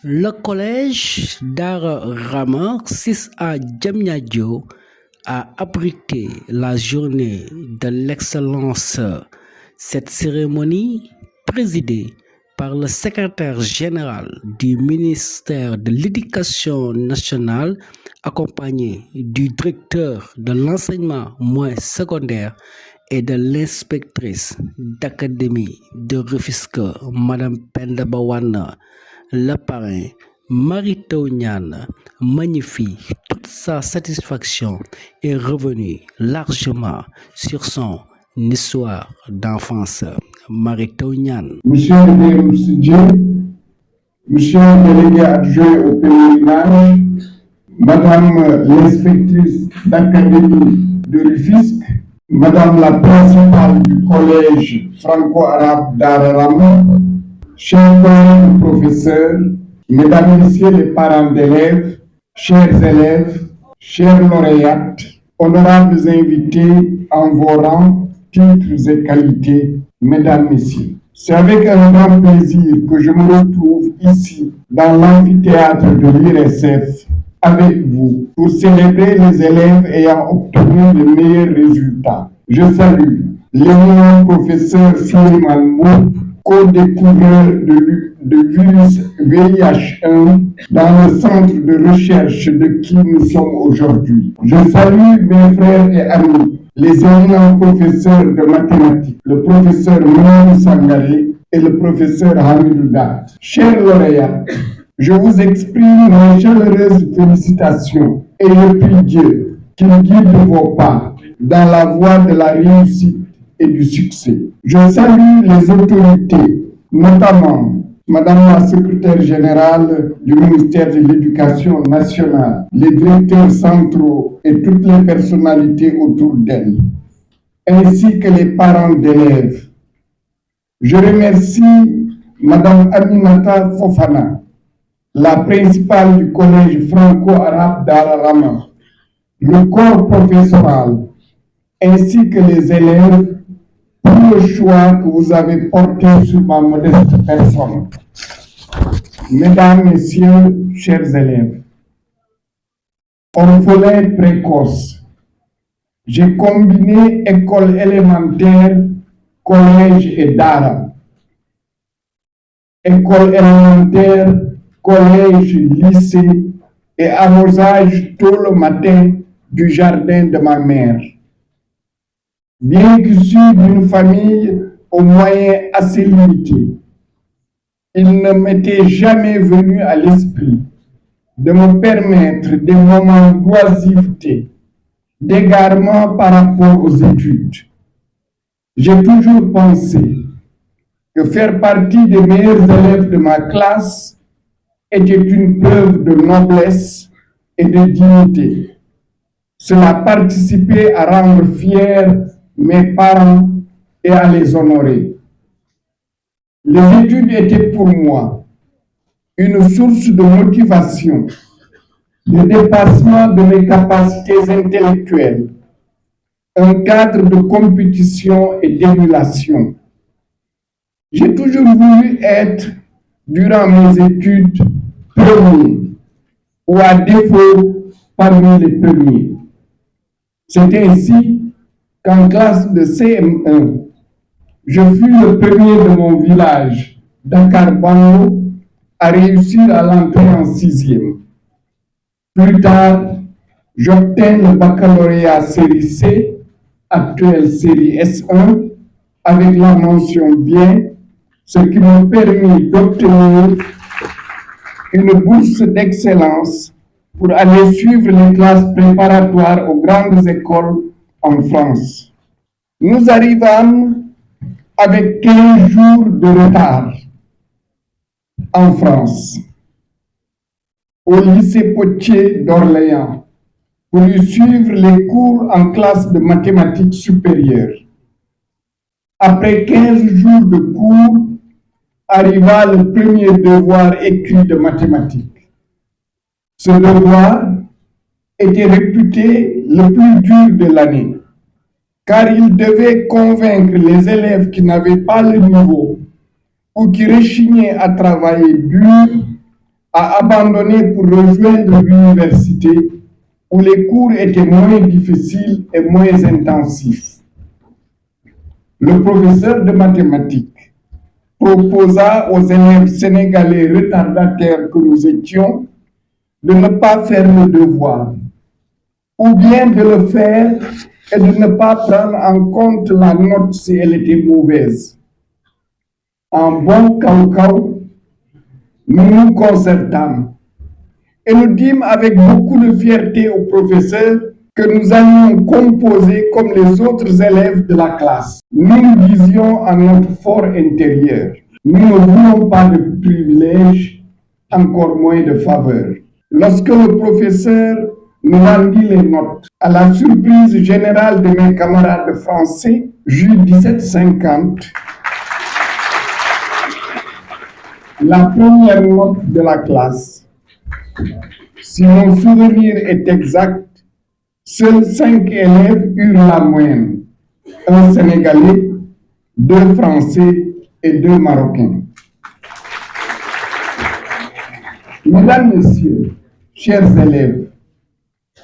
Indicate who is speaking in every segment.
Speaker 1: Le collège Dara Rama 6A Diamniadio a abrité la journée de l'excellence. Cette cérémonie, présidée par le secrétaire général du ministère de l'Éducation nationale, accompagné du directeur de l'enseignement moyen secondaire et de l'inspectrice d'académie de Rufisque, Madame Penda Bawana, le parrain Mary Teuw Niane magnifie toute sa satisfaction et revenu largement sur son histoire d'enfance. Mary Teuw Niane.
Speaker 2: Monsieur le maire Sidje, monsieur le délégué adjoint au pèlerinage, madame l'inspectrice d'académie de Rufisque, madame la principale du collège franco-arabe Dara Rama, chers collègues professeurs, mesdames, messieurs les parents d'élèves, chers élèves, chers lauréates, honorables invités en vos rangs, titres et qualités, mesdames, messieurs. C'est avec un grand plaisir que je me retrouve ici, dans l'amphithéâtre de l'IRSF, avec vous, pour célébrer les élèves ayant obtenu les meilleurs résultats. Je salue l'éminent professeur Souleymane Mboup, co-découvreur de virus VIH1 dans le centre de recherche de qui nous sommes aujourd'hui. Je salue mes frères et amis, les éminents professeurs de mathématiques, le professeur Mounou Sangaré et le professeur Hamidou Dat. Chers lauréats, je vous exprime mes chaleureuses félicitations et je prie Dieu qu'il guide vos pas dans la voie de la réussite et du succès. Je salue les autorités, notamment Madame la secrétaire générale du ministère de l'Éducation nationale, les directeurs centraux et toutes les personnalités autour d'elle, ainsi que les parents d'élèves. Je remercie Madame Aminata Fofana, la principale du collège franco-arabe Dara Rama, le corps professoral, ainsi que les élèves pour le choix que vous avez porté sur ma modeste personne. Mesdames, Messieurs, chers élèves, orphelin précoce, j'ai combiné école élémentaire, collège et Dara. École élémentaire, collège, lycée et arrosage tôt le matin du jardin de ma mère. Bien qu'issu d'une famille aux moyens assez limités, il ne m'était jamais venu à l'esprit de me permettre des moments d'oisiveté, d'égarement par rapport aux études. J'ai toujours pensé que faire partie des meilleurs élèves de ma classe était une preuve de noblesse et de dignité. Cela participait à rendre fiers mes parents et à les honorer. Les études étaient pour moi une source de motivation, de dépassement de mes capacités intellectuelles, un cadre de compétition et d'émulation. J'ai toujours voulu être, durant mes études, premier, ou à défaut, parmi les premiers. C'est ainsi qu'en classe de CM1, je fus le premier de mon village, Dakar Bango, à réussir à l'entrée en 6e. Plus tard, j'obtins le baccalauréat série C, actuelle série S1, avec la mention bien, ce qui m'a permis d'obtenir une bourse d'excellence pour aller suivre les classes préparatoires aux grandes écoles en France. Nous arrivâmes avec 15 jours de retard en France, au lycée Potier d'Orléans, pour y suivre les cours en classe de mathématiques supérieures. Après 15 jours de cours, arriva le premier devoir écrit de mathématiques. Ce devoir était réputé le plus dur de l'année, car il devait convaincre les élèves qui n'avaient pas le niveau ou qui rechignaient à travailler dur a abandonné pour rejoindre l'université où les cours étaient moins difficiles et moins intensifs. Le professeur de mathématiques proposa aux élèves sénégalais retardataires que nous étions de ne pas faire le devoir, ou bien de le faire et de ne pas prendre en compte la note si elle était mauvaise. En bon Kaou, nous nous concertâmes et nous dîmes avec beaucoup de fierté au professeur que nous allions composer comme les autres élèves de la classe. Nous nous disions à notre fort intérieur, nous ne voulons pas de privilèges, encore moins de faveurs. Lorsque le professeur nous rendit les notes, à la surprise générale de mes camarades français, j'eus 17,50, la première note de la classe. Si mon souvenir est exact, seuls 5 élèves eurent la moyenne. Un Sénégalais, 2 Français et 2 Marocains. Mesdames, Messieurs, chers élèves,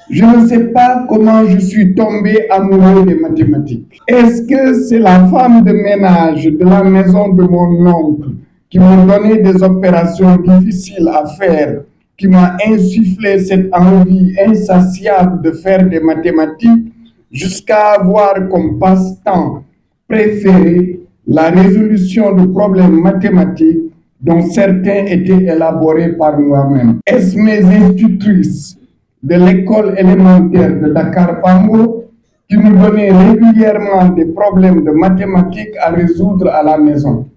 Speaker 2: je ne sais pas comment je suis tombé amoureux des mathématiques. Est-ce que c'est la femme de ménage de la maison de mon oncle qui m'a donné des opérations difficiles à faire, qui m'a insufflé cette envie insatiable de faire des mathématiques jusqu'à avoir comme passe-temps préféré la résolution de problèmes mathématiques dont certains étaient élaborés par moi-même? Est-ce mes institutrices de l'école élémentaire de Dakar-Pango qui nous donnaient régulièrement des problèmes de mathématiques à résoudre à la maison?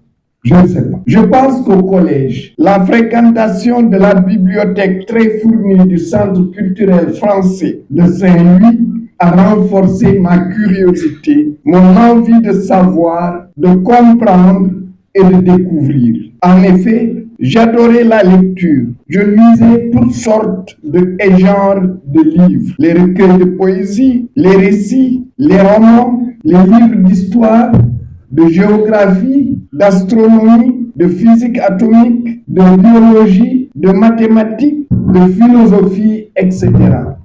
Speaker 2: Je ne sais pas. Je pense qu'au collège, la fréquentation de la bibliothèque très fournie du Centre culturel français de Saint-Louis a renforcé ma curiosité, mon envie de savoir, de comprendre et de découvrir. En effet, j'adorais la lecture. Je lisais toutes sortes et genres de livres. Les recueils de poésie, les récits, les romans, les livres d'histoire, de géographie, d'astronomie, de physique atomique, de biologie, de mathématiques, de philosophie, etc.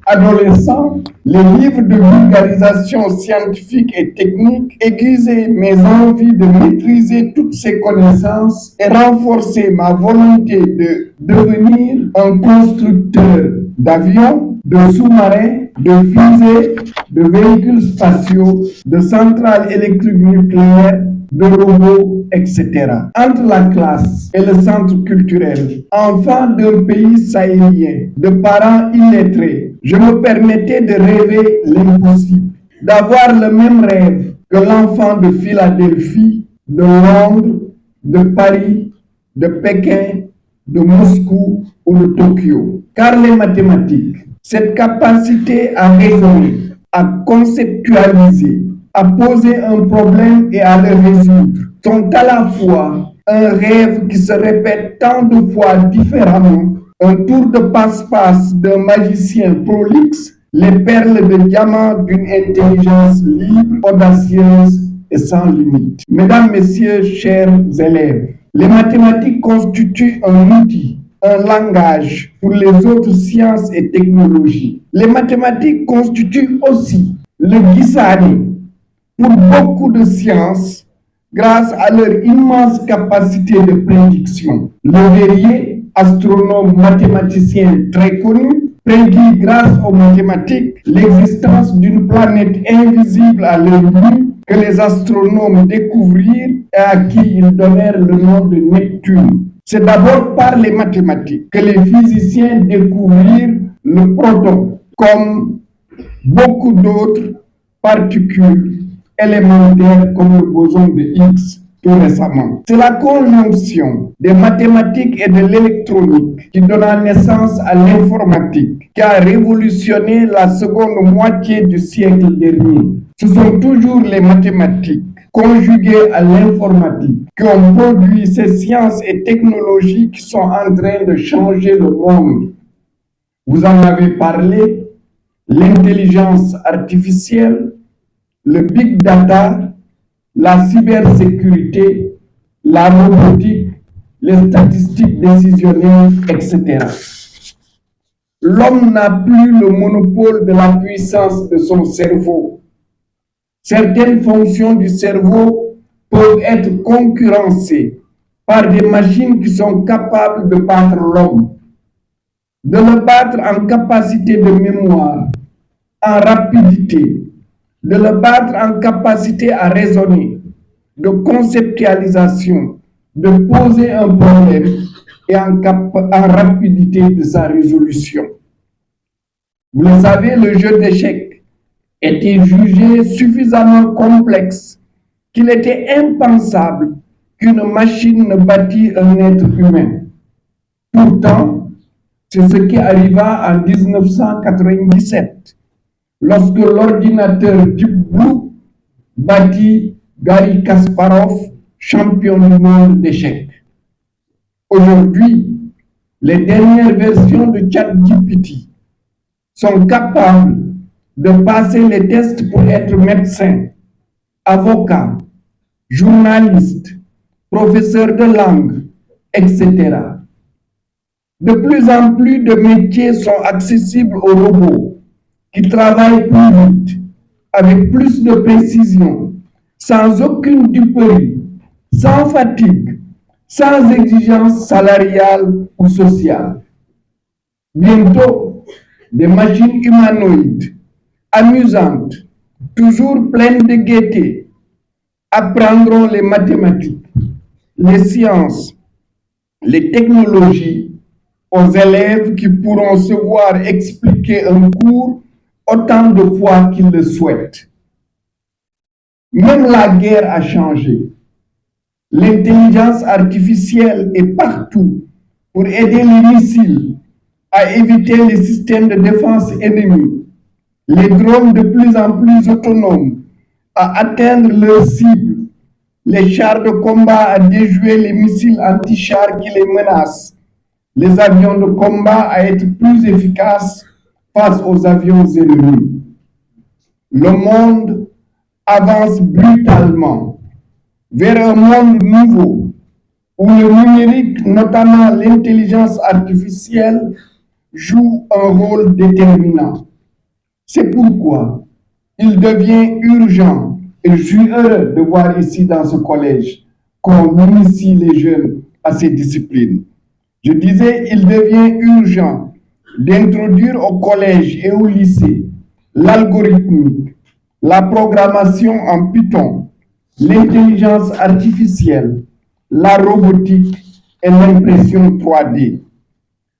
Speaker 2: Adolescent, les livres de vulgarisation scientifique et technique aiguisaient mes envies de maîtriser toutes ces connaissances et renforçaient ma volonté de devenir un constructeur d'avions, de sous-marins, de fusées, de véhicules spatiaux, de centrales électriques nucléaires, de robots, etc. Entre la classe et le centre culturel, enfant d'un pays sahélien, de parents illettrés, je me permettais de rêver l'impossible, d'avoir le même rêve que l'enfant de Philadelphie, de Londres, de Paris, de Pékin, de Moscou ou de Tokyo. Car les mathématiques, cette capacité à raisonner, à conceptualiser, à poser un problème et à le résoudre, sont à la fois un rêve qui se répète tant de fois différemment, un tour de passe-passe d'un magicien prolixe, les perles de diamant d'une intelligence libre, audacieuse et sans limite. Mesdames, Messieurs, chers élèves, les mathématiques constituent un outil, un langage pour les autres sciences et technologies. Les mathématiques constituent aussi le guisani pour beaucoup de sciences grâce à leur immense capacité de prédiction. Le Verrier, astronome mathématicien très connu, prédit grâce aux mathématiques l'existence d'une planète invisible à l'œil nu que les astronomes découvrirent et à qui ils donnèrent le nom de Neptune. C'est d'abord par les mathématiques que les physiciens découvrirent le proton, comme beaucoup d'autres particules élémentaires comme le boson de Higgs tout récemment. C'est la conjonction des mathématiques et de l'électronique qui donna naissance à l'informatique, qui a révolutionné la seconde moitié du siècle dernier. Ce sont toujours les mathématiques conjuguées à l'informatique qui ont produit ces sciences et technologies qui sont en train de changer le monde. Vous en avez parlé, l'intelligence artificielle, le big data, la cybersécurité, la robotique, les statistiques décisionnelles, etc. L'homme n'a plus le monopole de la puissance de son cerveau. Certaines fonctions du cerveau peuvent être concurrencées par des machines qui sont capables de battre l'homme, de le battre en capacité de mémoire, en rapidité, de le battre en capacité à raisonner, de conceptualisation, de poser un problème et en rapidité de sa résolution. Vous le savez, le jeu d'échecs était jugé suffisamment complexe qu'il était impensable qu'une machine ne battît un être humain. Pourtant, c'est ce qui arriva en 1997, lorsque l'ordinateur Deep Blue battit Garry Kasparov, champion du monde d'échecs. Aujourd'hui, les dernières versions de ChatGPT sont capables de passer les tests pour être médecin, avocat, journaliste, professeur de langue, etc. De plus en plus de métiers sont accessibles aux robots qui travaillent plus vite, avec plus de précision, sans aucune duperie, sans fatigue, sans exigence salariale ou sociale. Bientôt, des machines humanoïdes, amusantes, toujours pleines de gaieté, apprendront les mathématiques, les sciences, les technologies aux élèves qui pourront se voir expliquer un cours autant de fois qu'ils le souhaitent. Même la guerre a changé. L'intelligence artificielle est partout pour aider les missiles à éviter les systèmes de défense ennemis, les drones de plus en plus autonomes à atteindre leurs cibles, les chars de combat à déjouer les missiles anti-chars qui les menacent, les avions de combat à être plus efficaces face aux avions ennemis. Le monde avance brutalement vers un monde nouveau où le numérique, notamment l'intelligence artificielle, joue un rôle déterminant. C'est pourquoi il devient urgent, et je suis heureux de voir ici dans ce collège qu'on initie les jeunes à ces disciplines. Je disais, il devient urgent d'introduire au collège et au lycée l'algorithmique, la programmation en Python, l'intelligence artificielle, la robotique et l'impression 3D.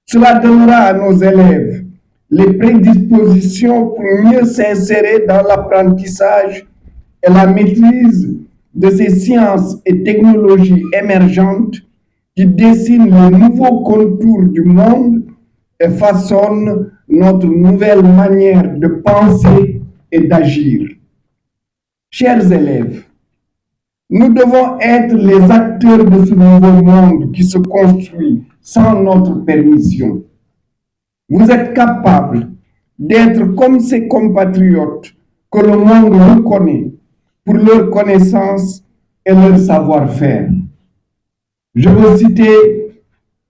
Speaker 2: Cela donnera à nos élèves les prédispositions pour mieux s'insérer dans l'apprentissage et la maîtrise de ces sciences et technologies émergentes qui dessinent les nouveaux contours du monde et façonnent notre nouvelle manière de penser et d'agir. Chers élèves, nous devons être les acteurs de ce nouveau monde qui se construit sans notre permission. Vous êtes capables d'être comme ces compatriotes que le monde reconnaît pour leur connaissance et leur savoir-faire. Je veux citer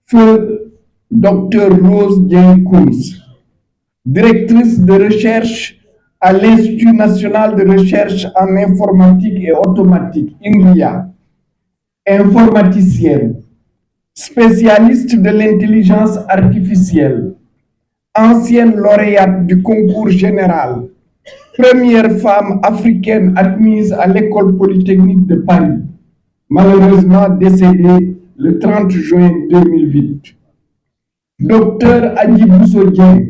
Speaker 2: feu Dr Rose Dieng-Kounz, directrice de recherche à l'Institut national de recherche en informatique et automatique, INRIA, informaticienne, spécialiste de l'intelligence artificielle, ancienne lauréate du concours général, première femme africaine admise à l'École polytechnique de Paris, malheureusement décédée le 30 juin 2008. Docteur Adji Bousso Dieng,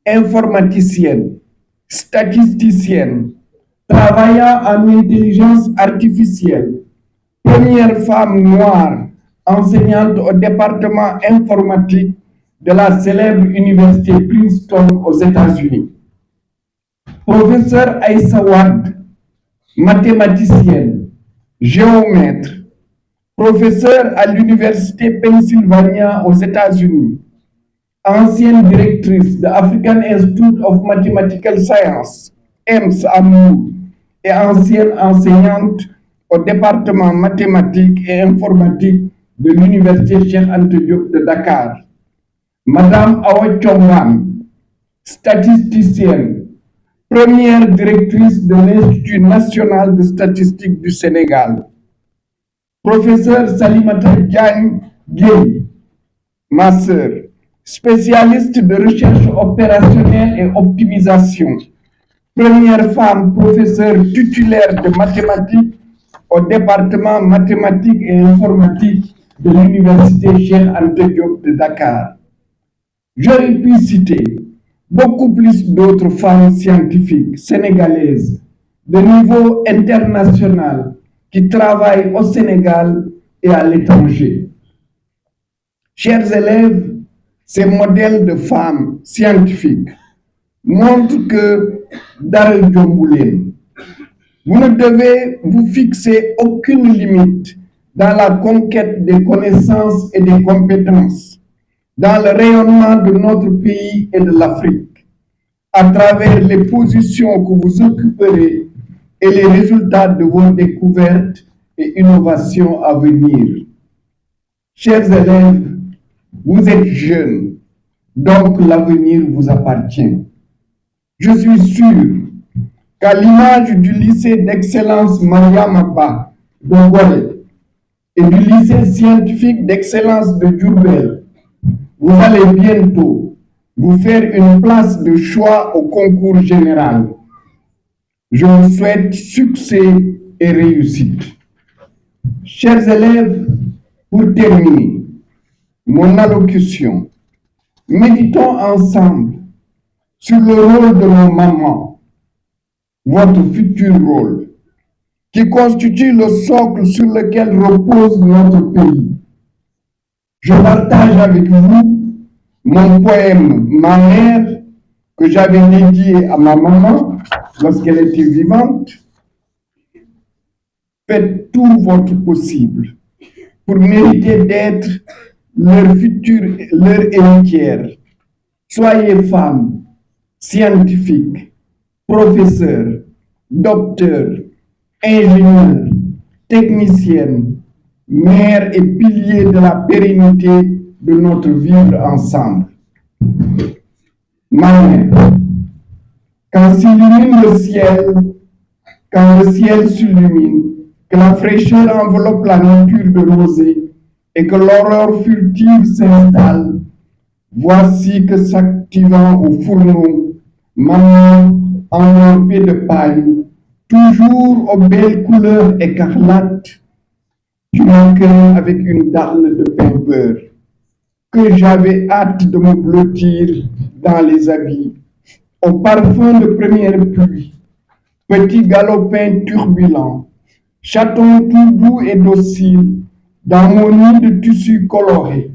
Speaker 2: informaticienne, statisticienne, travaillant en intelligence artificielle, première femme noire enseignante au département informatique de la célèbre université Princeton aux États-Unis. Professeur Aïssa Wade, mathématicienne, géomètre, professeure à l'université Pennsylvania aux États-Unis, ancienne directrice de African Institute of Mathematical Science, EMS à Mour, et ancienne enseignante au département mathématiques et informatique de l'Université Cheikh Anta Diop de Dakar, Madame Awa Chongan, statisticienne, première directrice de l'Institut national de statistique du Sénégal, professeur Salimata Diagne Gueye, ma sœur, spécialiste de recherche opérationnelle et optimisation, première femme professeure titulaire de mathématiques au département mathématiques et informatique de l'Université Cheikh Anta Diop de Dakar. J'aurais pu citer beaucoup plus d'autres femmes scientifiques sénégalaises de niveau international qui travaillent au Sénégal et à l'étranger. Chers élèves, ces modèles de femmes scientifiques montrent que Darel Djomboulène, vous ne devez vous fixer aucune limite dans la conquête des connaissances et des compétences, dans le rayonnement de notre pays et de l'Afrique, à travers les positions que vous occuperez et les résultats de vos découvertes et innovations à venir. Chers élèves, vous êtes jeunes, donc l'avenir vous appartient. Je suis sûr qu'à l'image du lycée d'excellence Mariam Abba de Gorée et du lycée scientifique d'excellence de Diourbel, vous allez bientôt vous faire une place de choix au concours général. Je vous souhaite succès et réussite. Chers élèves, pour terminer mon allocution, méditons ensemble sur le rôle de nos mamans, votre futur rôle, qui constitue le socle sur lequel repose notre pays. Je partage avec vous mon poème Ma mère que j'avais dédié à ma maman lorsqu'elle était vivante. Faites tout votre possible pour mériter d'être leur héritière. Soyez femme, scientifique, professeur, docteur, ingénieur, technicienne, mère et pilier de la pérennité de notre vivre ensemble. Ma mère, quand s'illumine le ciel, quand le ciel s'illumine, que la fraîcheur enveloppe la nature de rosée et que l'aurore furtive s'installe, voici que s'activant au fourneau, maman enveloppée de paille, toujours aux belles couleurs écarlates, tu m'accueilles avec une darne de pain beurre, que j'avais hâte de me blottir dans les habits, au parfum de première pluie, petit galopin turbulent, chaton tout doux et docile, dans mon nid de tissu coloré.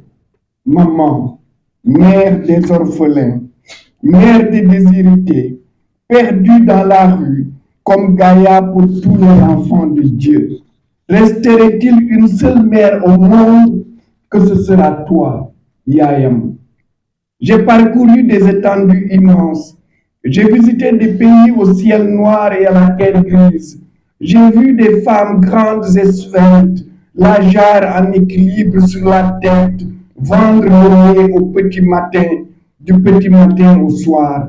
Speaker 2: Maman, mère des orphelins, mère des déshérités, perdue dans la rue, comme Gaïa pour tous les enfants de Dieu. Resterait-il une seule mère au monde que ce sera toi, Yayam? J'ai parcouru des étendues immenses. J'ai visité des pays au ciel noir et à la terre grise. J'ai vu des femmes grandes et sveltes, la jarre en équilibre sur la tête, vendre le lait au petit matin, du petit matin au soir.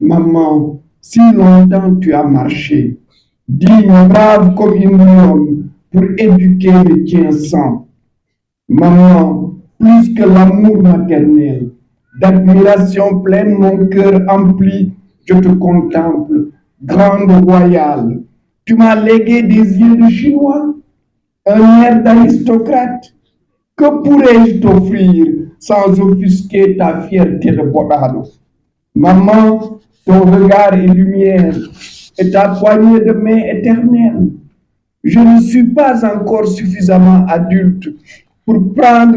Speaker 2: Maman, si longtemps tu as marché, digne, brave comme une lionne, pour éduquer le tien sang. Maman, plus que l'amour maternel, d'admiration pleine mon cœur empli, je te contemple, grande royale. Tu m'as légué des yeux de chinois, un air d'aristocrate. Que pourrais-je t'offrir sans offusquer ta fierté de Bodano? Maman, ton regard est lumière et ta poignée de main éternelle. Je ne suis pas encore suffisamment adulte pour perdre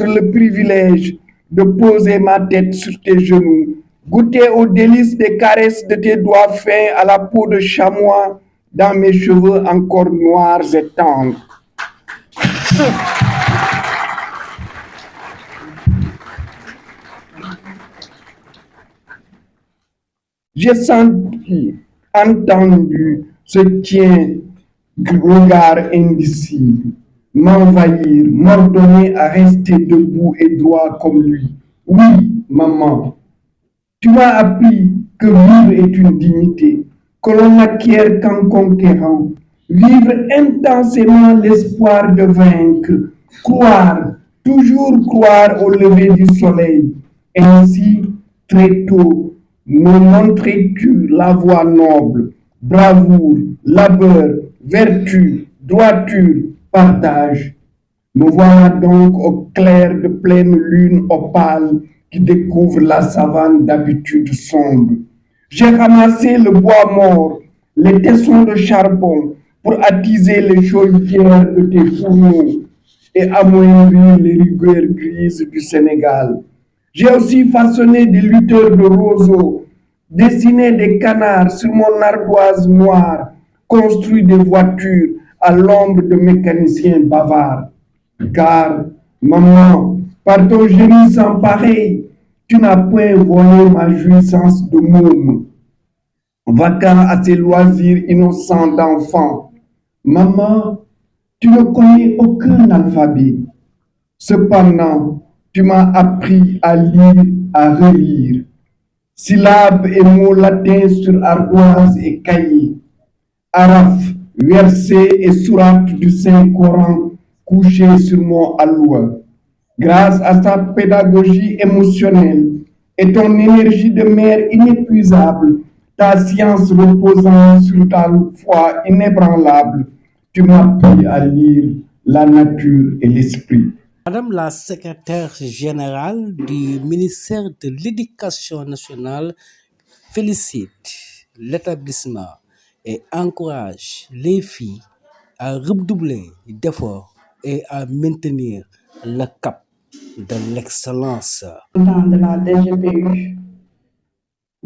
Speaker 2: le privilège de poser ma tête sur tes genoux, goûter aux délices des caresses de tes doigts fins à la peau de chamois dans mes cheveux encore noirs et tendres. J'ai senti, entendu ce tien regard indicible, m'envahir, m'ordonner à rester debout et droit comme lui. Oui, maman, tu m'as appris que vivre est une dignité, que l'on n'acquiert qu'en conquérant. Vivre intensément l'espoir de vaincre, croire, toujours croire au lever du soleil. Ainsi, très tôt, me montrais-tu la voie noble, bravoure, labeur, vertu, droiture, partage. Me voilà donc au clair de pleine lune opale qui découvre la savane d'habitude sombre. J'ai ramassé le bois mort, les tessons de charbon pour attiser les chaudières de tes fourneaux et amoindrir les rigueurs grises du Sénégal. J'ai aussi façonné des lutteurs de roseaux, dessiné des canards sur mon ardoise noire, construit des voitures à l'ombre de mécaniciens bavards. Car, maman, par ton génie sans pareil, tu n'as point volé ma jouissance de môme, vacant à ses loisirs innocents d'enfant. Maman, tu ne connais aucun alphabet. Cependant, tu m'as appris à lire, à relire. Syllabes et mots latins sur ardoise et cahier. Araf, versets et sourates du Saint-Coran couchés sur mon alloua. Grâce à sa pédagogie émotionnelle et ton énergie de mère inépuisable, ta science reposant sur ta foi inébranlable, tu m'as appris à lire la nature et l'esprit.
Speaker 1: Madame la secrétaire générale du ministère de l'Éducation nationale félicite l'établissement et encourage les filles à redoubler d'efforts et à maintenir le cap de l'excellence.
Speaker 3: De la DGPU,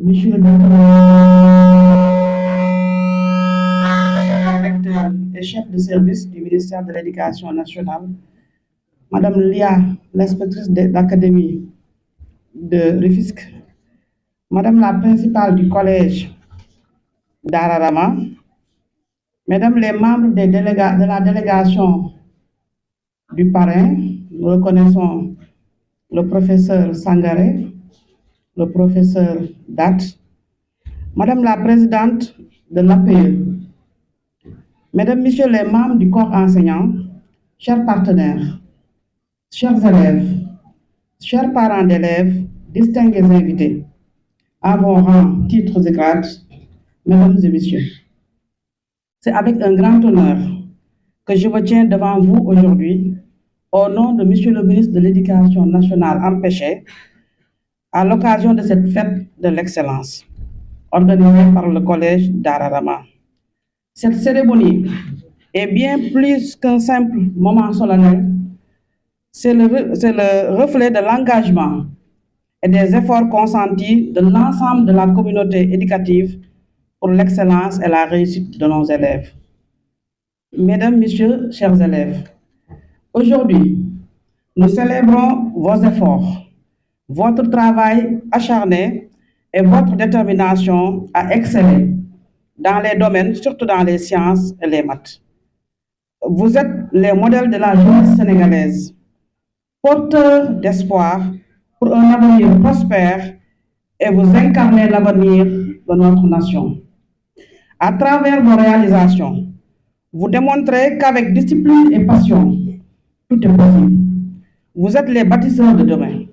Speaker 3: Monsieur le directeur et chef de service du ministère de l'Éducation nationale, Madame Lia, l'inspectrice de l'Académie de Rufisque, Madame la principale du collège d'Ararama, Mesdames les membres de la délégation du parrain, nous reconnaissons le professeur Sangaré, le professeur Dat, Madame la présidente de l'APE, Mesdames, Messieurs les membres du corps enseignant, chers partenaires, chers élèves, chers parents d'élèves, distingués invités, à vos rangs, titres et grades, Mesdames et Messieurs, c'est avec un grand honneur que je me tiens devant vous aujourd'hui au nom de Monsieur le ministre de l'Éducation nationale empêché, à l'occasion de cette fête de l'excellence organisée par le collège d'Ararama. Cette cérémonie est bien plus qu'un simple moment solennel, c'est le reflet de l'engagement et des efforts consentis de l'ensemble de la communauté éducative pour l'excellence et la réussite de nos élèves. Mesdames, Messieurs, chers élèves, aujourd'hui, nous célébrons vos efforts, votre travail acharné et votre détermination à exceller dans les domaines, surtout dans les sciences et les maths. Vous êtes les modèles de la jeunesse sénégalaise, porteurs d'espoir pour un avenir prospère et vous incarnez l'avenir de notre nation. À travers vos réalisations, vous démontrez qu'avec discipline et passion, tout est possible. Vous êtes les bâtisseurs de demain.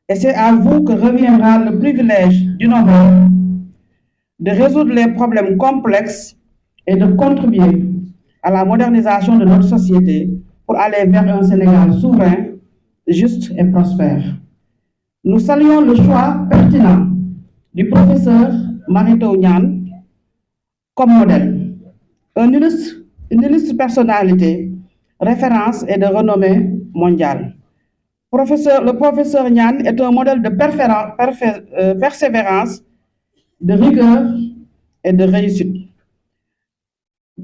Speaker 3: Et c'est à vous que reviendra le privilège d'innover, de résoudre les problèmes complexes et de contribuer à la modernisation de notre société pour aller vers un Sénégal souverain, juste et prospère. Nous saluons le choix pertinent du professeur Marito Niane comme modèle, une illustre personnalité, référence et de renommée mondiale. Le professeur Niane est un modèle de persévérance, de rigueur et de réussite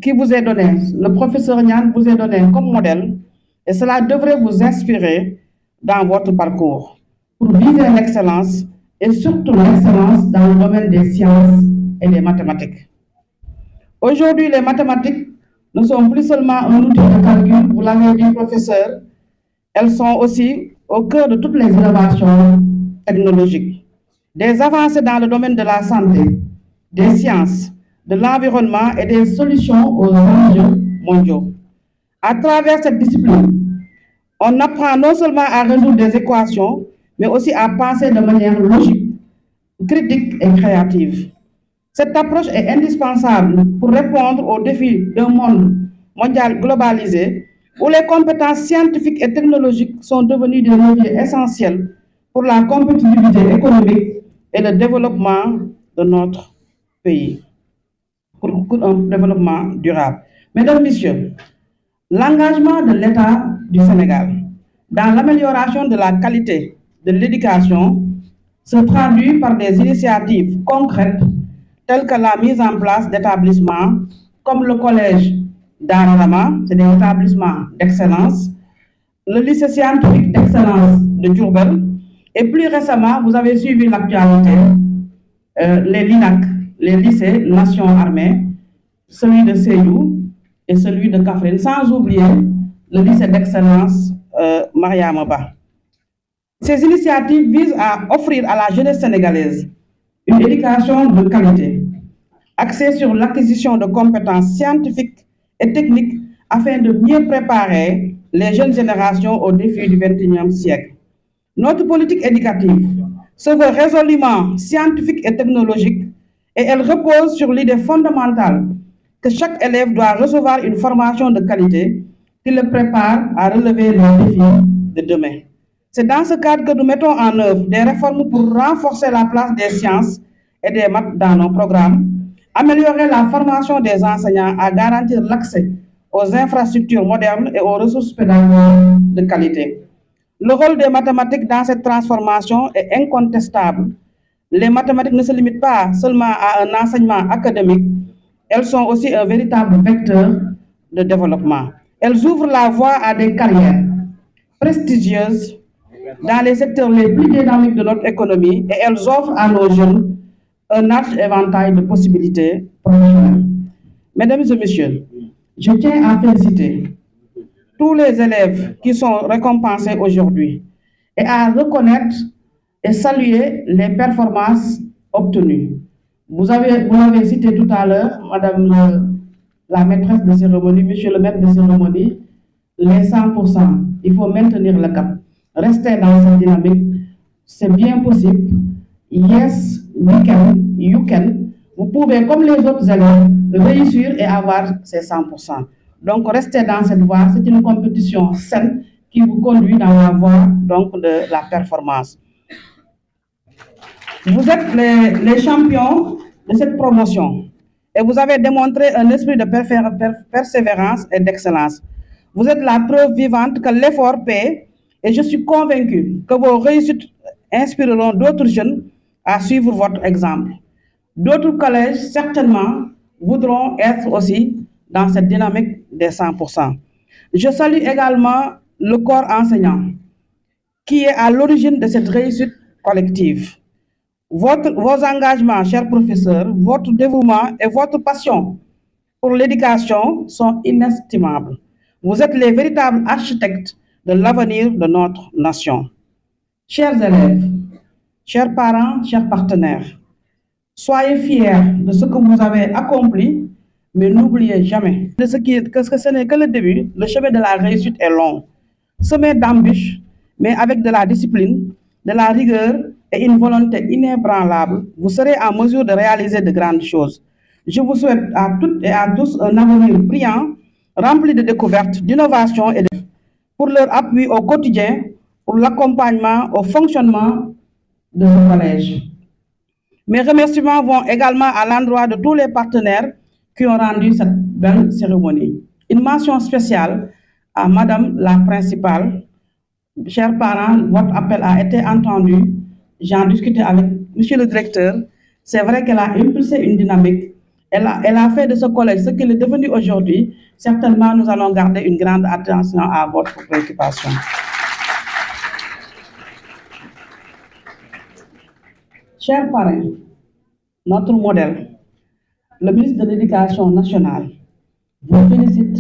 Speaker 3: qui vous est donné. Le professeur Niane vous est donné comme modèle et cela devrait vous inspirer dans votre parcours pour viser l'excellence et surtout l'excellence dans le domaine des sciences et des mathématiques. Aujourd'hui, les mathématiques ne sont plus seulement un outil de calcul, vous l'avez dit, professeur, elles sont aussi au cœur de toutes les innovations technologiques. Des avancées dans le domaine de la santé, des sciences, de l'environnement et des solutions aux enjeux mondiaux. À travers cette discipline, on apprend non seulement à résoudre des équations, mais aussi à penser de manière logique, critique et créative. Cette approche est indispensable pour répondre aux défis d'un monde mondial globalisé où les compétences scientifiques et technologiques sont devenues des leviers essentiels pour la compétitivité économique et le développement de notre pays, pour un développement durable. Mesdames, Messieurs, l'engagement de l'État du Sénégal dans l'amélioration de la qualité de l'éducation se traduit par des initiatives concrètes telles que la mise en place d'établissements comme le collège d'Ararama, c'est des établissements d'excellence, le lycée scientifique d'excellence de Djurbel, et plus récemment, vous avez suivi l'actualité, les LINAC, les lycées Nations Armées, celui de Seyou et celui de Kafrine, sans oublier le lycée d'excellence Maria Moba. Ces initiatives visent à offrir à la jeunesse sénégalaise une éducation de qualité, axée sur l'acquisition de compétences scientifiques et techniques afin de mieux préparer les jeunes générations aux défis du XXIe siècle. Notre politique éducative se veut résolument scientifique et technologique et elle repose sur l'idée fondamentale que chaque élève doit recevoir une formation de qualité qui le prépare à relever les défis de demain. C'est dans ce cadre que nous mettons en œuvre des réformes pour renforcer la place des sciences et des maths dans nos programmes, améliorer la formation des enseignants à garantir l'accès aux infrastructures modernes et aux ressources pédagogiques de qualité. Le rôle des mathématiques dans cette transformation est incontestable. Les mathématiques ne se limitent pas seulement à un enseignement académique, elles sont aussi un véritable vecteur de développement. Elles ouvrent la voie à des carrières prestigieuses dans les secteurs les plus dynamiques de notre économie et elles offrent à nos jeunes un large éventail de possibilités professionnelles. Mesdames et messieurs, je tiens à féliciter tous les élèves qui sont récompensés aujourd'hui et à reconnaître et saluer les performances obtenues. Vous l'avez cité tout à l'heure, Madame la maîtresse de cérémonie, Monsieur le maître de cérémonie, les 100%. Il faut maintenir le cap. Rester dans cette dynamique, c'est bien possible. Yes, we can, you can. Vous pouvez, comme les autres élèves, réussir et avoir ces 100%. Donc, restez dans cette voie. C'est une compétition saine qui vous conduit dans la voie donc, de la performance. Vous êtes les champions de cette promotion et vous avez démontré un esprit de persévérance et d'excellence. Vous êtes la preuve vivante que l'effort paie et je suis convaincu que vos réussites inspireront d'autres jeunes à suivre votre exemple. D'autres collèges, certainement, voudront être aussi dans cette dynamique des 100%. Je salue également le corps enseignant qui est à l'origine de cette réussite collective. Vos engagements, chers professeurs, votre dévouement et votre passion pour l'éducation sont inestimables. Vous êtes les véritables architectes de l'avenir de notre nation. Chers élèves, chers parents, chers partenaires, soyez fiers de ce que vous avez accompli, mais n'oubliez jamais que ce n'est que le début, le chemin de la réussite est long. Semé d'embûches, mais avec de la discipline, de la rigueur et une volonté inébranlable, vous serez en mesure de réaliser de grandes choses. Je vous souhaite à toutes et à tous un avenir brillant, rempli de découvertes, d'innovations et pour leur appui au quotidien, pour l'accompagnement au fonctionnement de ce collège. Mes remerciements vont également à l'endroit de tous les partenaires qui ont rendu cette belle cérémonie. Une mention spéciale à Madame la principale. Chers parents, votre appel a été entendu. J'en discutais avec Monsieur le directeur. C'est vrai qu'elle a impulsé une dynamique. Elle a fait de ce collège ce qu'il est devenu aujourd'hui. Certainement, nous allons garder une grande attention à votre préoccupation. Chers parrains, notre modèle, le ministre de l'Éducation nationale, vous félicite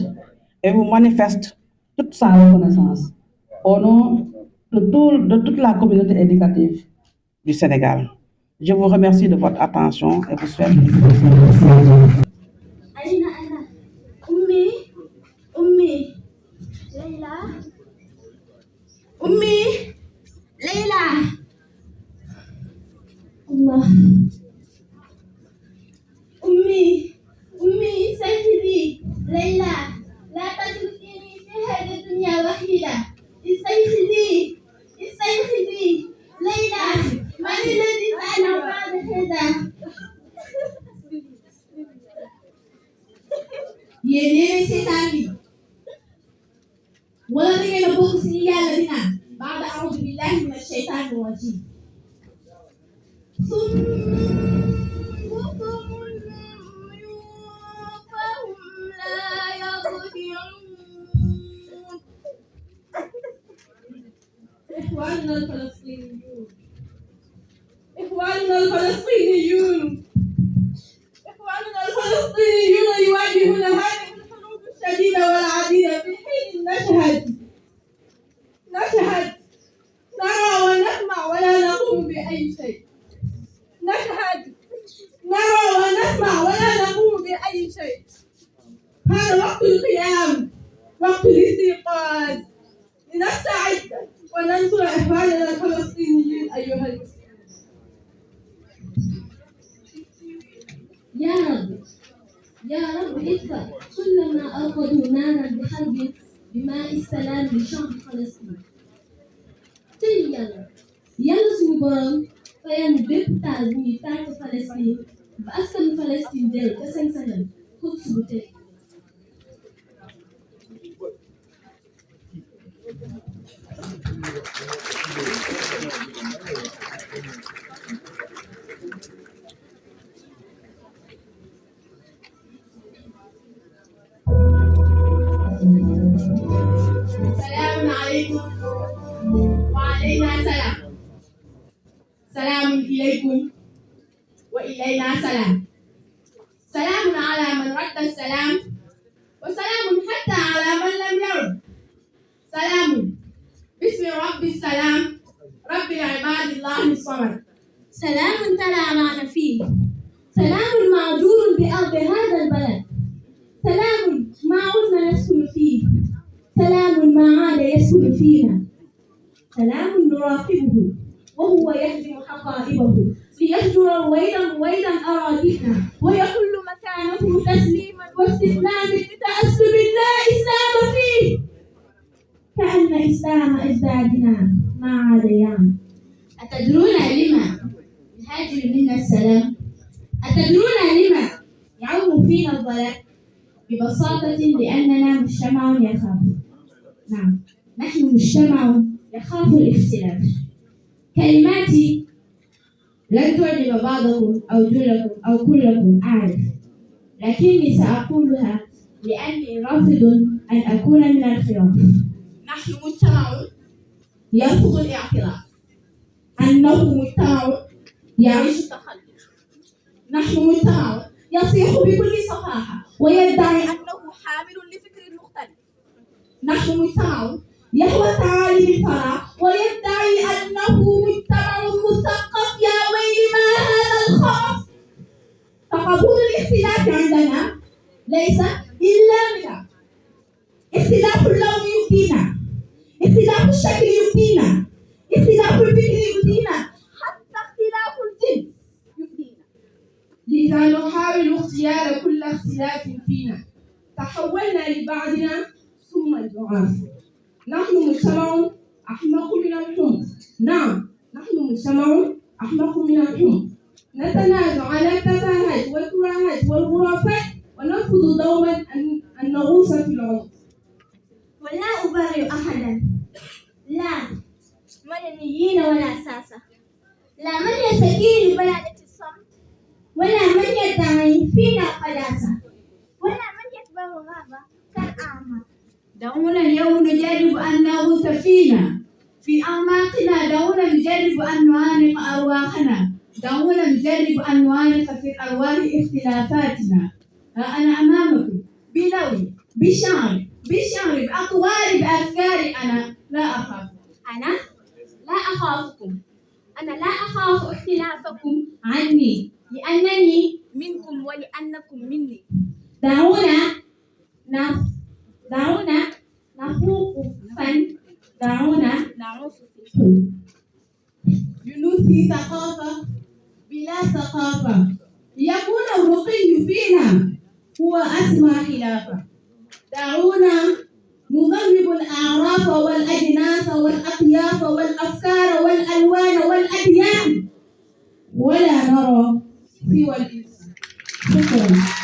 Speaker 3: et vous manifeste toute sa reconnaissance au nom de toute la communauté éducative du Sénégal. Je vous remercie de votre attention et vous souhaite une
Speaker 4: أين أنا؟ أمي ليلى أمي ليلى الله أمي سيدي ليلى لا تتركيني في هذه الدنيا وحيدة استيقظي ليلى من الذي فعل بعد هذا yéen seetaan bi wala da ngeen a bokk si ñi yàlla di naan baada a'uudu billahi mina shaytaani rajiim إخواننا الفلسطينيون يواجهون هذه الحروب الشديدة والعديدة في حين نشهد نرى ونسمع ولا نقوم بأي شيء هذا وقت القيام وقت الاستيقاظ لنستعد وننصر إخواننا الفلسطينيين أيها المسلمون
Speaker 5: يا رب ادفع كل ما أوقدوا نارا بحرب بماء السلام لشعب فلسطين. tey yàlla suñu borom fayal bépp taal bu ñuy tàkk Palestine ba askanu Palestine dellu ca seen sañal Quds bu tey.
Speaker 4: السلام عليكم وعلينا سلام سلام إليكم وإلينا سلام سلام على من رد السلام وسلام حتى على من لم يرد سلام باسم رب السلام رب العباد الله الصمد
Speaker 5: سلام تنام فيه، سلام معجور بأرض هذا البلد، سلام ما عدنا نسكن فيه، سلام ما عاد يسكن فينا، سلام نراقبه وهو يهدم حقائبه ليهجر رويدا أراضينا ويحل مكانه تسليما واستسلاما بتأسف لا إسلام فيه، كأن إسلام أجدادنا ما عاد يعني.
Speaker 4: أتدرون لما يهاجر منا السلام؟ أتدرون لما يعم فينا الضلال؟ ببساطة لأننا مجتمع يخاف. نعم، نحن مجتمع يخاف الاختلاف. كلماتي لن تعجب بعضكم أو جلكم أو كلكم أعرف، لكني سأقولها لأني رافض أن أكون من الخلاف. نحن مجتمع يرفض الاعتراف أنه مجتمع يعيش التخلف. نحن مجتمع يصيح بكل صفاحة ويدعي أنه حامل لفكر مختلف. نحن مجتمع يهوى تعالي بالفرح ويدعي أنه مجتمع مثقف. يا ويل ما هذا الخرف! فقبول الاختلاف عندنا ليس إلا ملف. اختلاف اللون يؤذينا، اختلاف الشكل يؤذينا، اختلاف الفكر يؤذينا، حتى اختلاف الجنس يؤذينا. لذا نحاول اختيار كل اختلاف فينا. تحولنا لبعضنا ثم الضعاف. نحن مجتمع أحمق من الحمق. نعم، نحن مجتمع أحمق من الحمق. نتنازع على التفاهات والكراهات والخرافات ونرفض دوما أن نغوص في العمق.
Speaker 5: ولا أبرئ أحدا، لا مدنيين ولا ساسة، لا من يستكين ببلادة الصمت، ولا من يدعي فينا قداسة، ولا من يتبع غابة كالأعمى.
Speaker 4: دعونا اليوم نجرب أن نغوص فينا في أعماقنا. دعونا نجرب أن نعانق أرواحنا. دعونا نجرب أن نعانق في أرواح اختلافاتنا. ها أنا أمامكم بنوي بشعر بأقوالي بأفكاري أنا لا أخاف.
Speaker 5: أنا لا أخافكم. أنا لا أخاف اختلافكم عني لأنني منكم ولأنكم مني. دعونا نخوض فن. دعونا نعوف في الحب.
Speaker 4: ينوثي ثقافة بلا ثقافة، يكون الرقي فينا هو أسمى خلافة. دعونا نضرب الأعراف والأجناس والأطياف والأفكار والألوان والأديان ولا نرى سوى الإنسان. شكرا.